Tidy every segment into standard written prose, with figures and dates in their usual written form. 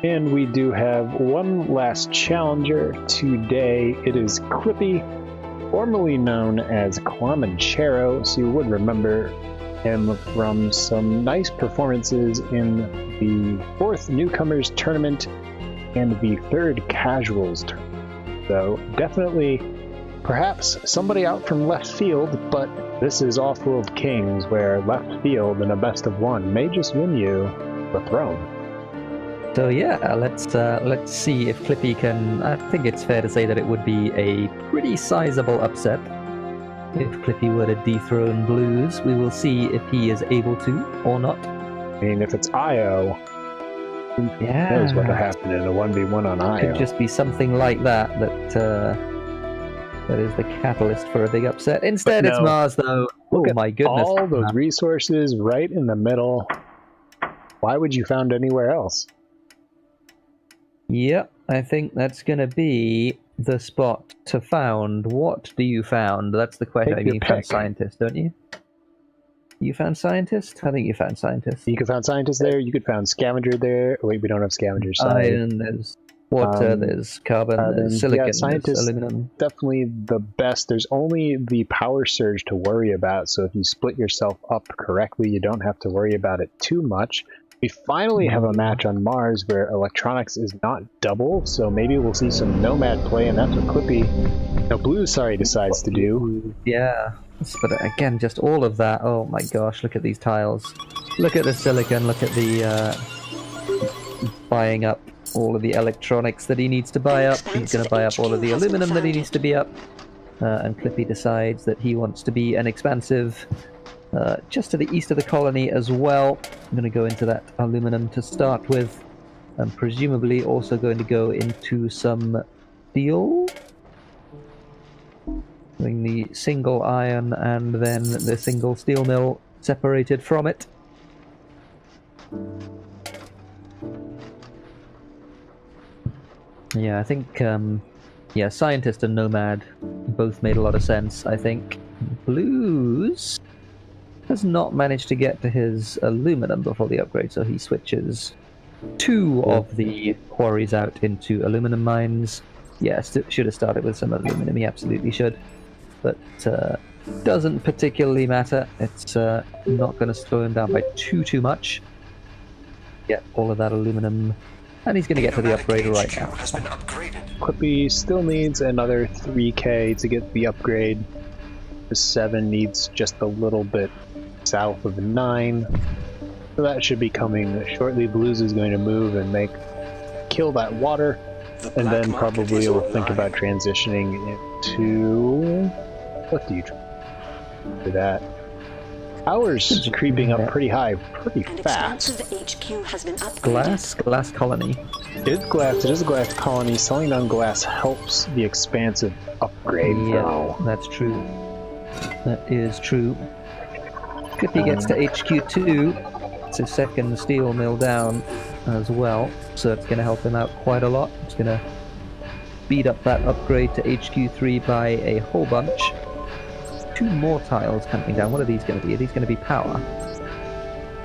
And we do have one last challenger today. It is Clippy, formerly known as Clamanchero, so you would remember him from some nice performances in the 4th Newcomers Tournament and the 3rd Casuals Tournament. So definitely perhaps somebody out from left field, but this is Offworld Kings, where left field in a best of one may just win you the throne. So yeah, let's see if Clippy can. I think it's fair to say that it would be a pretty sizable upset if Clippy were to dethrone Blues. We will see if he is able to or not. I mean, if it's IO, who knows what will happen in a 1v1 on IO. Could just be something like that that is the catalyst for a big upset. Instead, it's Mars, though. Look oh my goodness! All those resources right in the middle. Why would you found anywhere else? Yep, I think that's going to be the spot to found. What do you found? That's the question. I mean, you found Scientist, don't you? You found Scientist? I think you found Scientist. You could found Scientist there. You could found Scavenger there. Wait, we don't have Scavengers. Iron, there's water, there's carbon, there's silicon, there's aluminum. Definitely the best. There's only the power surge to worry about, so if you split yourself up correctly, you don't have to worry about it too much. We finally have a match on Mars where electronics is not double, so maybe we'll see some Nomad play, and that's what Clippy, Blues, decides to do. Yeah, but again, just all of that. Oh my gosh, look at these tiles. Look at the silicon, look at the buying up all of the electronics that he needs to buy up. He's going to buy up all of the aluminum that he needs to be up. And Clippy decides that he wants to be an expansive just to the east of the colony as well. I'm going to go into that aluminum to start with, and presumably also going to go into some steel. Doing the single iron and then the single steel mill separated from it. Yeah, I think Scientist and Nomad both made a lot of sense. I think Blues has not managed to get to his aluminum before the upgrade, so he switches 2 of the quarries out into aluminum mines. Yes, should have started with some aluminum, he absolutely should. But doesn't particularly matter. It's not going to slow him down by too much. Get all of that aluminum, and he's going to get to the upgrade right now. Clippy still needs another 3k to get the upgrade. The 7 needs just a little bit south of the 9, so that should be coming shortly. Blues is going to move and kill that water, and then probably will think about transitioning into what do you do that? Power's creeping up pretty high, pretty fast. Glass colony. It is glass. It is a glass colony. Selling down glass helps the expansive upgrade. Yeah, that's true. That is true. Clippy gets to HQ2. It's his second steel mill down as well, so it's going to help him out quite a lot. It's going to speed up that upgrade to HQ3 by a whole bunch. 2 more tiles coming down. What are these going to be? Are these going to be power?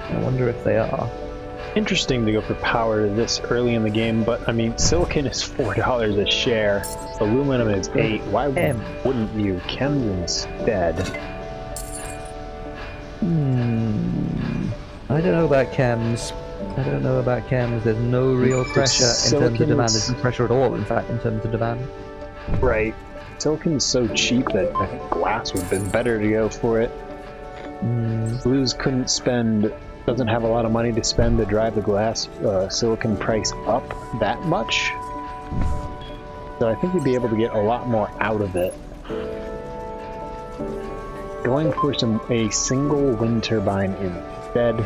I wonder if they are. Interesting to go for power this early in the game, but I mean, silicon is $4 a share. Aluminum is 8. Why wouldn't you chem instead? I don't know about chems. There's no real pressure in terms of demand. There's no pressure at all, in fact, in terms of demand. Right. Silicon's so cheap that I think glass would have been better to go for it. Blues doesn't have a lot of money to spend to drive the glass silicon price up that much. So I think you'd be able to get a lot more out of it. Going for a single wind turbine instead.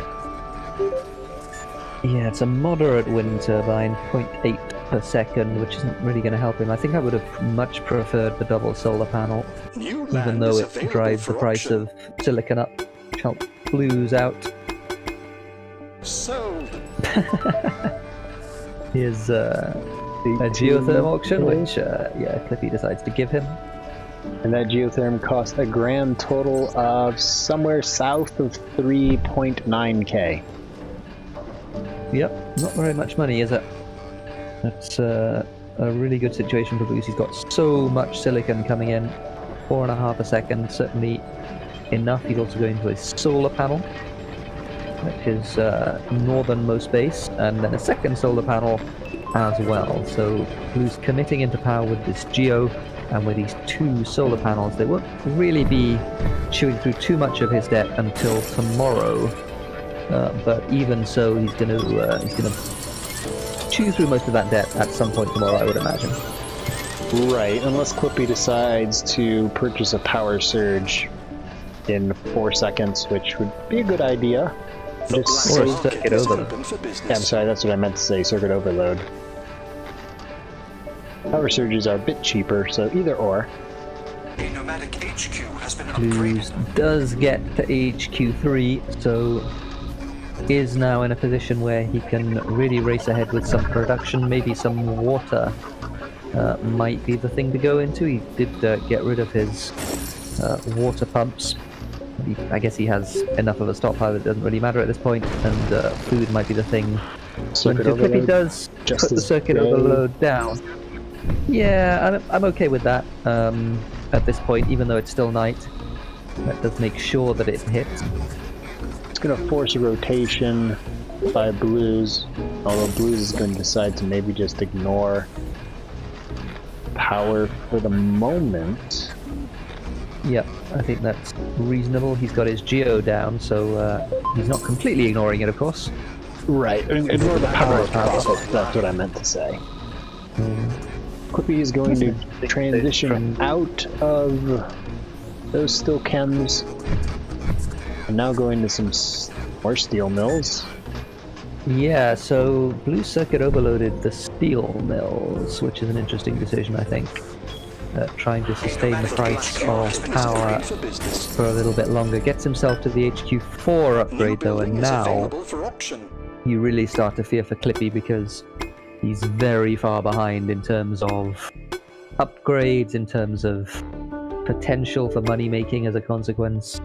Yeah, it's a moderate wind turbine, 0.8 per second, which isn't really going to help him. I think I would have much preferred the double solar panel, even though it drives the price of silicon up, which helps Blues out. Sold. Here's a geotherm auction, which Clippy decides to give him. And that geotherm cost a grand total of somewhere south of 3.9k. Yep, not very much money, is it? That's a really good situation for Blues. He's got so much silicon coming in, 4.5 a second, certainly enough. He's also going to a solar panel at his northernmost base, and then a second solar panel as well. So Blues committing into power with this Geo, and with these 2 solar panels, they won't really be chewing through too much of his debt until tomorrow. But even so, he's going to chew through most of that debt at some point tomorrow, I would imagine. Right, unless Clippy decides to purchase a power surge in 4 seconds, which would be a good idea. Or circuit overload. Yeah, I'm sorry, that's what I meant to say, circuit overload. Power surges are a bit cheaper, so either or. A nomadic HQ has been Blues upgraded. does get to HQ3, so is now in a position where he can really race ahead with some production. Maybe some water might be the thing to go into. He did get rid of his water pumps. I guess he has enough of a stockpile that it doesn't really matter at this point, and food might be the thing. Circuit When Clippy overload, does just put the as circuit good. overload down, yeah, I'm okay with that at this point, even though it's still night. That does make sure that it hits. It's going to force a rotation by Blues, although Blues is going to decide to maybe just ignore power for the moment. Yep, I think that's reasonable. He's got his Geo down, so he's not completely ignoring it, of course. Right, ignore the power profit, that's what I meant to say. Clippy is going to transition out of those steel chems, and now going to some more steel mills. Yeah, so Blue Circuit overloaded the steel mills, which is an interesting decision, I think. Trying to sustain the price of power for a little bit longer. Gets himself to the HQ4 upgrade though, and now you really start to fear for Clippy because he's very far behind in terms of upgrades, in terms of potential for money making as a consequence.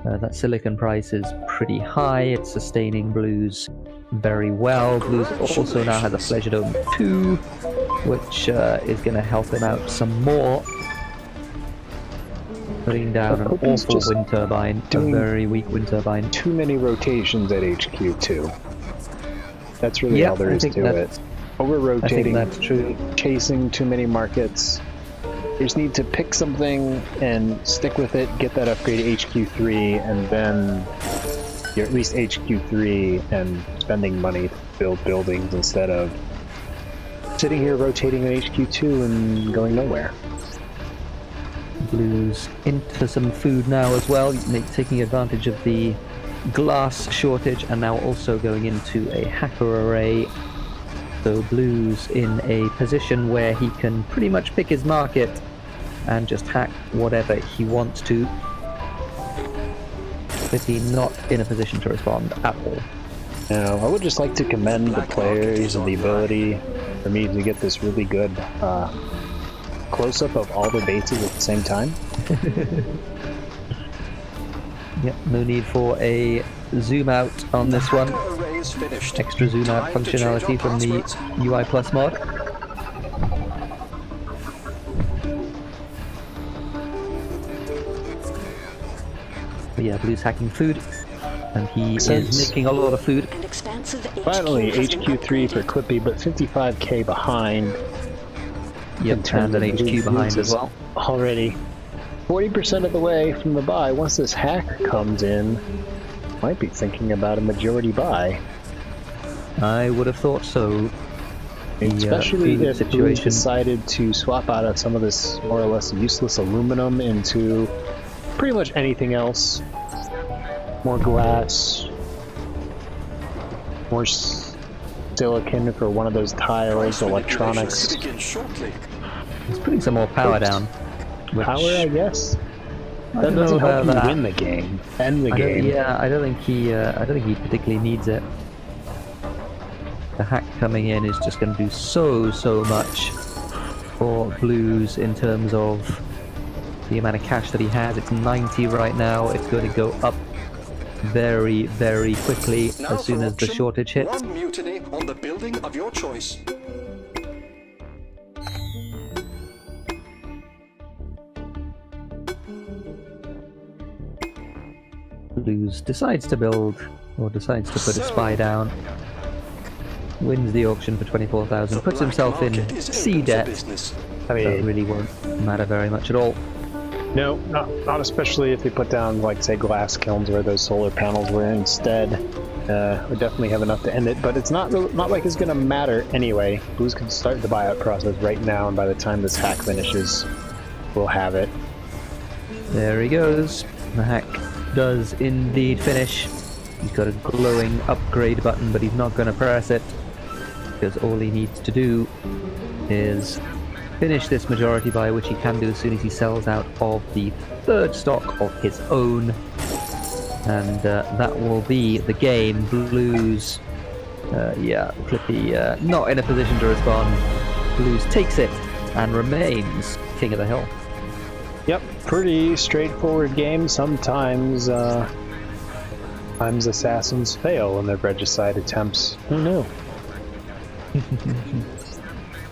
That silicon price is pretty high. It's sustaining Blues very well. Blues also now has a Pleasure Dome 2, which is going to help him out some more. Putting down an awful wind turbine, a very weak wind turbine. Too many rotations at HQ2. That's really all there is to it. Over-rotating, I think that's true. Chasing too many markets. You just need to pick something and stick with it, get that upgrade to HQ3, and then you're at least HQ3 and spending money to build buildings instead of sitting here rotating in HQ2 and going nowhere. Blues into some food now as well, taking advantage of the glass shortage, and now also going into a hacker array. So Blues in a position where he can pretty much pick his market and just hack whatever he wants to. But he's not in a position to respond at all. Now, I would just like to commend the players and the ability for me to get this really good close-up of all the bases at the same time. Yep, no need for a zoom out on this one. Extra zoom out functionality from the UI Plus mod. But yeah, Blue's hacking food, and he is making a lot of food. Finally, HQ3 for Clippy, but 55k behind. Yep, and an HQ behind as well. Already 40% of the way from the buy. Once this hack comes in, might be thinking about a majority buy. I would have thought so. Especially if Blues decided to swap out of some of this more or less useless aluminum into pretty much anything else. More glass, more silicon for one of those tiles, electronics. He's putting some more power down. Power, I guess. I That don't doesn't know help about you that. win the game, end the game. Yeah, I don't think he particularly needs it. The hack coming in is just going to do so much for Blues in terms of the amount of cash that he has. It's 90 right now. It's going to go up very quickly as soon as the shortage hits. One mutiny on the building of your choice. Blues decides to build, or decides to put a spy down. Wins the auction for 24,000, puts himself in sea debt. I mean, That really won't matter very much at all. no, not especially if they put down, like, say, glass kilns where those solar panels were instead. We definitely have enough to end it, but it's not like it's going to matter anyway. Blues can start the buyout process right now, and by the time this hack finishes, we'll have it. There he goes. The hack does indeed finish. He's got a glowing upgrade button, but he's not going to press it, because all he needs to do is finish this majority buy, which he can do as soon as he sells out of the third stock of his own. And that will be the game. Blues, Clippy not in a position to respond. Blues takes it and remains king of the hill. Yep, pretty straightforward game. Sometimes assassins fail in their regicide attempts. Who knew?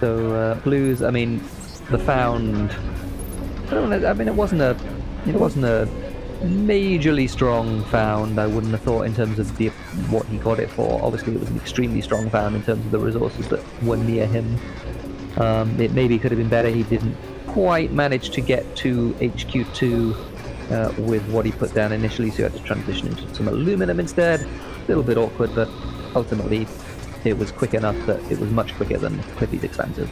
So Blues, I mean, the found. It wasn't a majorly strong found. I wouldn't have thought in terms of what he got it for. Obviously, it was an extremely strong found in terms of the resources that were near him. It maybe could have been better. He didn't quite manage to get to HQ2 with what he put down initially, so he had to transition into some aluminum instead. A little bit awkward, but ultimately it was quick enough that it was much quicker than Clippy's expansive.